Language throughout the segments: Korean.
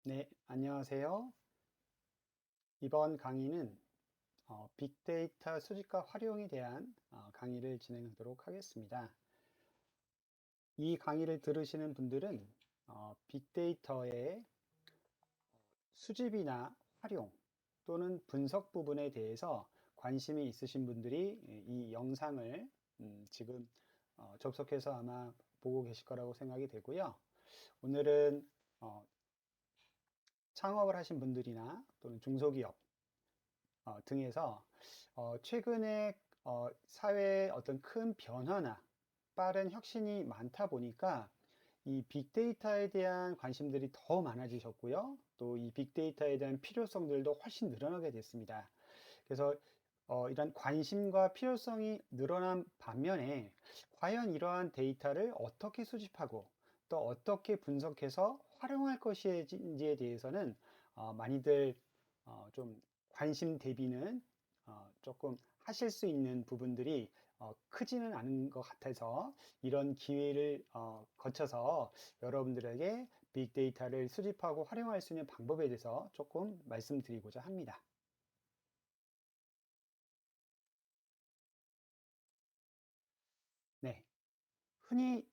네, 안녕하세요. 이번 강의는 빅데이터 수집과 활용에 대한 강의를 진행하도록 하겠습니다. 이 강의를 들으시는 분들은 빅데이터의 수집이나 활용 또는 분석 부분에 대해서 관심이 있으신 분들이 이 영상을 지금 접속해서 아마 보고 계실 거라고 생각이 되고요. 오늘은 어, 창업을 하신 분들이나 또는 중소기업 등에서 최근에 사회에 어떤 큰 변화나 빠른 혁신이 많다 보니까 이 빅데이터에 대한 관심들이 더 많아지셨고요. 또 이 빅데이터에 대한 필요성들도 훨씬 늘어나게 됐습니다. 그래서 이런 관심과 필요성이 늘어난 반면에 과연 이러한 데이터를 어떻게 수집하고 또 어떻게 분석해서 활용할 것인지에 대해서는 많이들 좀 관심 대비는 조금 하실 수 있는 부분들이 크지는 않은 것 같아서 이런 기회를 거쳐서 여러분들에게 빅데이터를 수집하고 활용할 수 있는 방법에 대해서 조금 말씀드리고자 합니다. 네. 흔히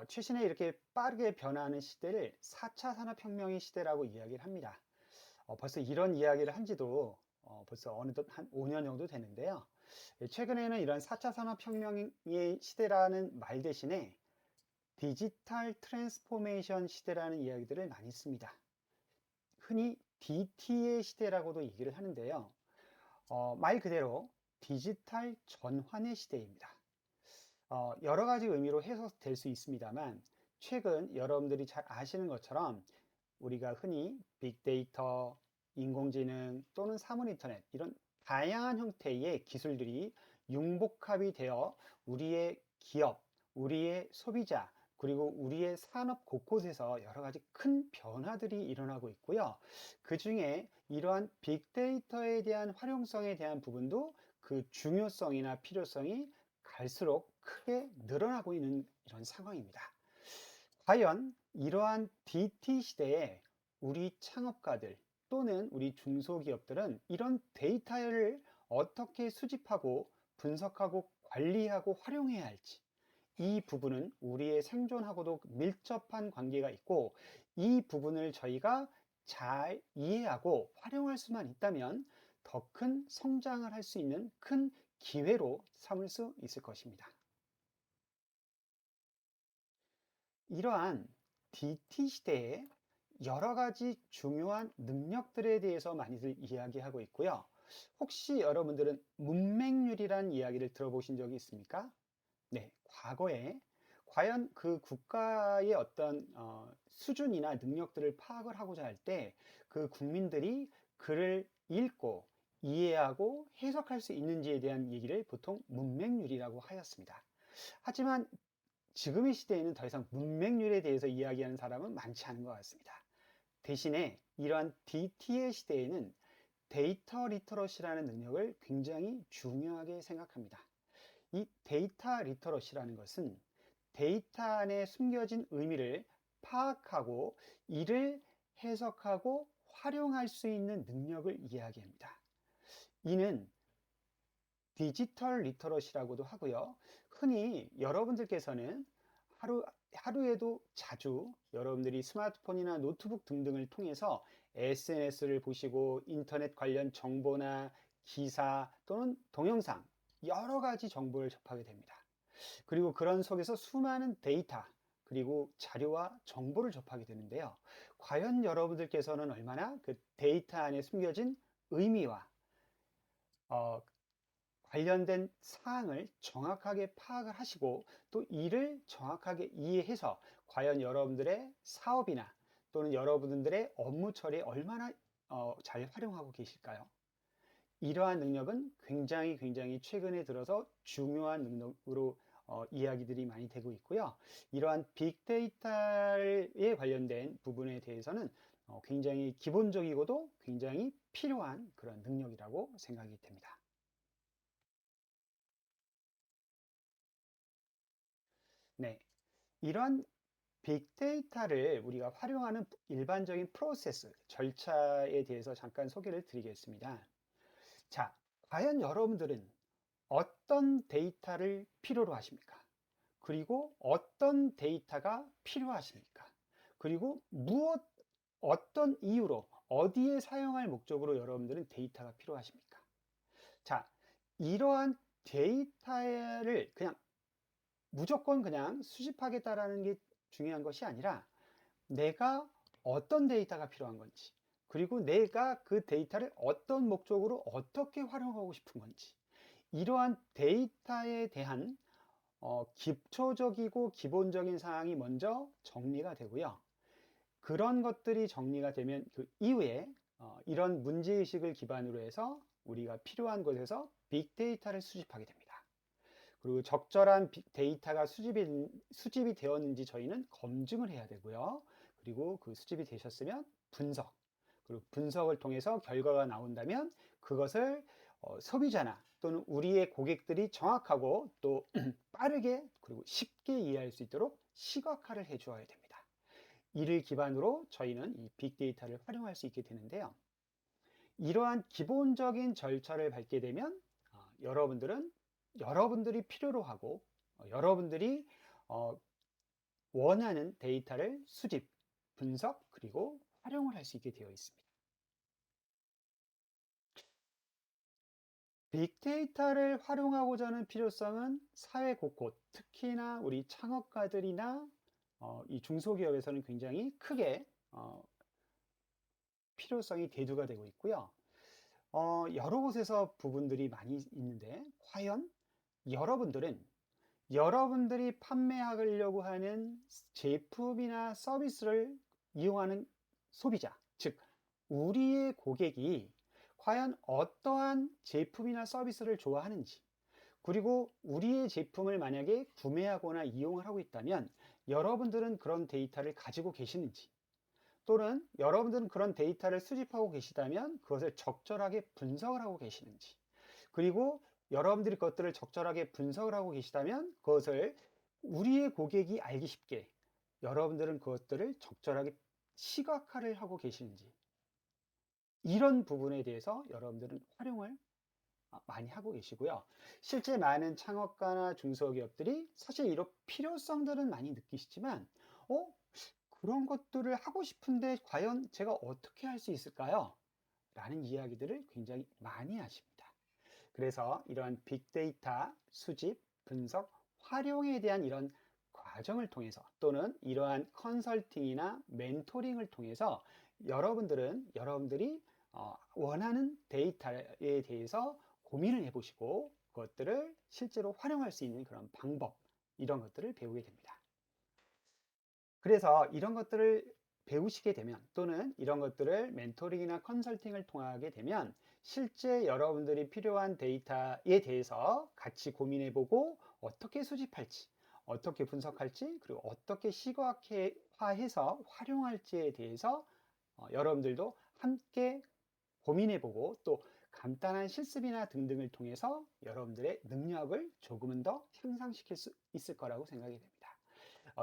최신에 이렇게 빠르게 변화하는 시대를 4차 산업혁명의 시대라고 이야기를 합니다. 벌써 이런 이야기를 한 지도 벌써 어느덧 한 5년 정도 되는데요. 최근에는 이런 4차 산업혁명의 시대라는 말 대신에 디지털 트랜스포메이션 시대라는 이야기들을 많이 씁니다. 흔히 DT의 시대라고도 얘기를 하는데요. 말 그대로 디지털 전환의 시대입니다. 여러 가지 의미로 해석될 수 있습니다만 최근 여러분들이 잘 아시는 것처럼 우리가 흔히 빅데이터, 인공지능 또는 사물인터넷 이런 다양한 형태의 기술들이 융복합이 되어 우리의 기업, 우리의 소비자, 그리고 우리의 산업 곳곳에서 여러 가지 큰 변화들이 일어나고 있고요. 그 중에 이러한 빅데이터에 대한 활용성에 대한 부분도 그 중요성이나 필요성이 갈수록 크게 늘어나고 있는 이런 상황입니다. 과연 이러한 DT 시대에 우리 창업가들 또는 우리 중소기업들은 이런 데이터를 어떻게 수집하고 분석하고 관리하고 활용해야 할지 이 부분은 우리의 생존하고도 밀접한 관계가 있고 이 부분을 저희가 잘 이해하고 활용할 수만 있다면 더 큰 성장을 할 수 있는 큰 기회로 삼을 수 있을 것입니다. 이러한 DT 시대에 여러 가지 중요한 능력들에 대해서 많이들 이야기하고 있고요. 혹시 여러분들은 문맹률이라는 이야기를 들어보신 적이 있습니까? 네, 과거에 과연 그 국가의 어떤 수준이나 능력들을 파악을 하고자 할 때 그 국민들이 글을 읽고 이해하고 해석할 수 있는지에 대한 얘기를 보통 문맹률이라고 하였습니다. 하지만 지금의 시대에는 더 이상 문맹률에 대해서 이야기하는 사람은 많지 않은 것 같습니다. 대신에 이러한 DT의 시대에는 데이터 리터러시라는 능력을 굉장히 중요하게 생각합니다. 이 데이터 리터러시라는 것은 데이터 안에 숨겨진 의미를 파악하고 이를 해석하고 활용할 수 있는 능력을 이야기합니다. 이는 디지털 리터러시라고도 하고요. 흔히 여러분들께서는 하루에도 자주 여러분들이 스마트폰이나 노트북 등등을 통해서 SNS를 보시고 인터넷 관련 정보나 기사 또는 동영상 여러 가지 정보를 접하게 됩니다. 그리고 그런 속에서 수많은 데이터 그리고 자료와 정보를 접하게 되는데요. 과연 여러분들께서는 얼마나 그 데이터 안에 숨겨진 의미와 어, 관련된 사항을 정확하게 파악을 하시고 또 이를 정확하게 이해해서 과연 여러분들의 사업이나 또는 여러분들의 업무 처리에 얼마나 잘 활용하고 계실까요? 이러한 능력은 굉장히 최근에 들어서 중요한 능력으로 이야기들이 많이 되고 있고요. 이러한 빅데이터에 관련된 부분에 대해서는 굉장히 기본적이고도 굉장히 필요한 그런 능력이라고 생각이 됩니다. 네. 이러한 빅데이터를 우리가 활용하는 일반적인 프로세스, 절차에 대해서 잠깐 소개를 드리겠습니다. 자, 과연 여러분들은 어떤 데이터를 필요로 하십니까? 그리고 어떤 데이터가 필요하십니까? 그리고 어떤 이유로, 어디에 사용할 목적으로 여러분들은 데이터가 필요하십니까? 자, 이러한 데이터를 그냥 무조건 그냥 수집하겠다라는 게 중요한 것이 아니라 내가 어떤 데이터가 필요한 건지, 그리고 내가 그 데이터를 어떤 목적으로 어떻게 활용하고 싶은 건지, 이러한 데이터에 대한 기초적이고 기본적인 사항이 먼저 정리가 되고요. 그런 것들이 정리가 되면 그 이후에 이런 문제의식을 기반으로 해서 우리가 필요한 곳에서 빅데이터를 수집하게 됩니다. 그리고 적절한 데이터가 수집이 되었는지 저희는 검증을 해야 되고요. 그리고 그 수집이 되셨으면 분석, 그리고 분석을 통해서 결과가 나온다면 그것을 소비자나 또는 우리의 고객들이 정확하고 또 빠르게 그리고 쉽게 이해할 수 있도록 시각화를 해 주어야 됩니다. 이를 기반으로 저희는 이 빅데이터를 활용할 수 있게 되는데요. 이러한 기본적인 절차를 밟게 되면 여러분들이 필요로 하고 여러분들이 어, 원하는 데이터를 수집, 분석, 그리고 활용을 할 수 있게 되어 있습니다. 빅데이터를 활용하고자 하는 필요성은 사회 곳곳, 특히나 우리 창업가들이나 이 중소기업에서는 굉장히 크게 필요성이 대두가 되고 있고요. 여러 곳에서 부분들이 많이 있는데 과연 여러분들은 여러분들이 판매하려고 하는 제품이나 서비스를 이용하는 소비자, 즉 우리의 고객이 과연 어떠한 제품이나 서비스를 좋아하는지, 그리고 우리의 제품을 만약에 구매하거나 이용을 하고 있다면 여러분들은 그런 데이터를 가지고 계시는지, 또는 여러분들은 그런 데이터를 수집하고 계시다면 그것을 적절하게 분석을 하고 계시는지, 그리고 여러분들이 그것들을 적절하게 분석을 하고 계시다면 그것을 우리의 고객이 알기 쉽게 여러분들은 그것들을 적절하게 시각화를 하고 계시는지, 이런 부분에 대해서 여러분들은 활용을 많이 하고 계시고요. 실제 많은 창업가나 중소기업들이 사실 이런 필요성들은 많이 느끼시지만 어? 그런 것들을 하고 싶은데 과연 제가 어떻게 할 수 있을까요? 라는 이야기들을 굉장히 많이 하십니다. 그래서 이러한 빅데이터 수집, 분석, 활용에 대한 이런 과정을 통해서 또는 이러한 컨설팅이나 멘토링을 통해서 여러분들이 원하는 데이터에 대해서 고민을 해보시고 그것들을 실제로 활용할 수 있는 그런 방법, 이런 것들을 배우게 됩니다. 그래서 이런 것들을 배우시게 되면 또는 이런 것들을 멘토링이나 컨설팅을 통하게 되면 실제 여러분들이 필요한 데이터에 대해서 같이 고민해 보고 어떻게 수집할지, 어떻게 분석할지, 그리고 어떻게 시각화해서 활용할지에 대해서 여러분들도 함께 고민해 보고 또 간단한 실습이나 등등을 통해서 여러분들의 능력을 조금은 더 향상시킬 수 있을 거라고 생각이 됩니다.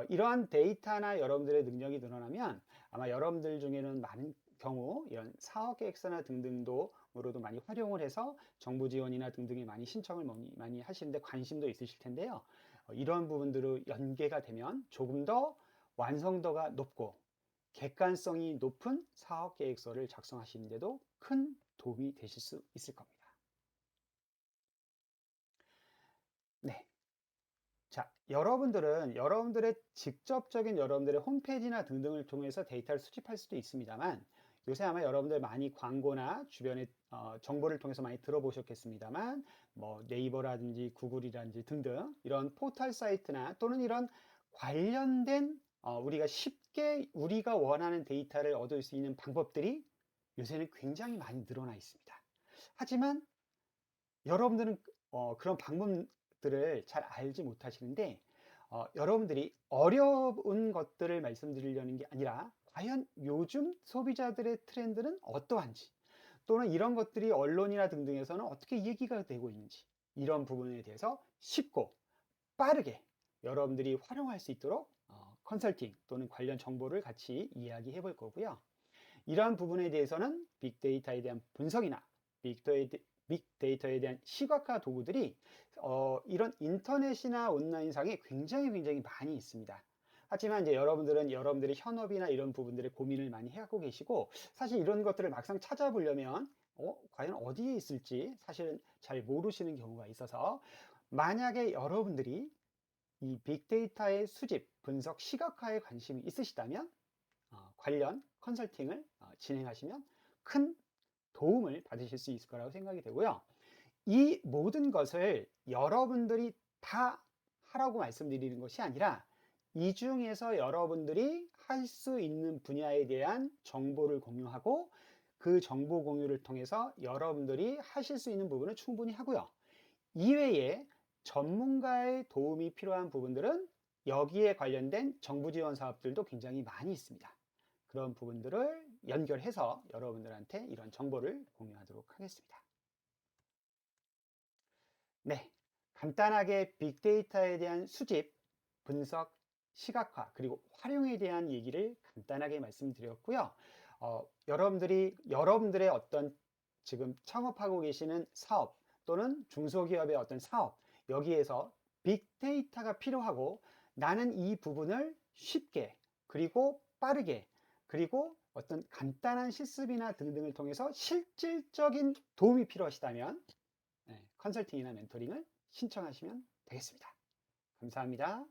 이러한 데이터나 여러분들의 능력이 늘어나면 아마 여러분들 중에는 많은 경우 이런 사업 계획서나 등등도로도 많이 활용을 해서 정부 지원이나 등등에 많이 신청을 많이 하시는데 관심도 있으실 텐데요. 이런 부분들로 연계가 되면 조금 더 완성도가 높고 객관성이 높은 사업 계획서를 작성하시는데도 큰 도움이 되실 수 있을 겁니다. 네. 자, 여러분들은 여러분들의 직접적인 여러분들의 홈페이지나 등등을 통해서 데이터를 수집할 수도 있습니다만 요새 아마 여러분들 많이 광고나 주변의 정보를 통해서 많이 들어보셨겠습니다만 뭐 네이버라든지 구글이라든지 등등 이런 포털 사이트나 또는 이런 관련된 우리가 쉽게 우리가 원하는 데이터를 얻을 수 있는 방법들이 요새는 굉장히 많이 늘어나 있습니다. 하지만 여러분들은 그런 방법들을 잘 알지 못하시는데 여러분들이 어려운 것들을 말씀드리려는 게 아니라 과연 요즘 소비자들의 트렌드는 어떠한지 또는 이런 것들이 언론이나 등등에서는 어떻게 얘기가 되고 있는지 이런 부분에 대해서 쉽고 빠르게 여러분들이 활용할 수 있도록 컨설팅 또는 관련 정보를 같이 이야기해 볼 거고요. 이러한 부분에 대해서는 빅데이터에 대한 분석이나 빅데이터에 대한 시각화 도구들이 이런 인터넷이나 온라인상에 굉장히 많이 있습니다. 하지만 이제 여러분들은 여러분들의 현업이나 이런 부분들의 고민을 많이 하고 계시고, 사실 이런 것들을 막상 찾아보려면 과연 어디에 있을지 사실은 잘 모르시는 경우가 있어서, 만약에 여러분들이 이 빅데이터의 수집, 분석, 시각화에 관심이 있으시다면 관련 컨설팅을 진행하시면 큰 도움을 받으실 수 있을 거라고 생각이 되고요. 이 모든 것을 여러분들이 다 하라고 말씀드리는 것이 아니라, 이 중에서 여러분들이 할 수 있는 분야에 대한 정보를 공유하고, 그 정보 공유를 통해서 여러분들이 하실 수 있는 부분을 충분히 하고요. 이외에 전문가의 도움이 필요한 부분들은 여기에 관련된 정부 지원 사업들도 굉장히 많이 있습니다. 그런 부분들을 연결해서 여러분들한테 이런 정보를 공유하도록 하겠습니다. 네, 간단하게 빅데이터에 대한 수집, 분석, 시각화, 그리고 활용에 대한 얘기를 간단하게 말씀드렸고요. 여러분들의 어떤 지금 창업하고 계시는 사업 또는 중소기업의 어떤 사업, 여기에서 빅데이터가 필요하고, 나는 이 부분을 쉽게 그리고 빠르게 그리고 어떤 간단한 실습이나 등등을 통해서 실질적인 도움이 필요하시다면 컨설팅이나 멘토링을 신청하시면 되겠습니다. 감사합니다.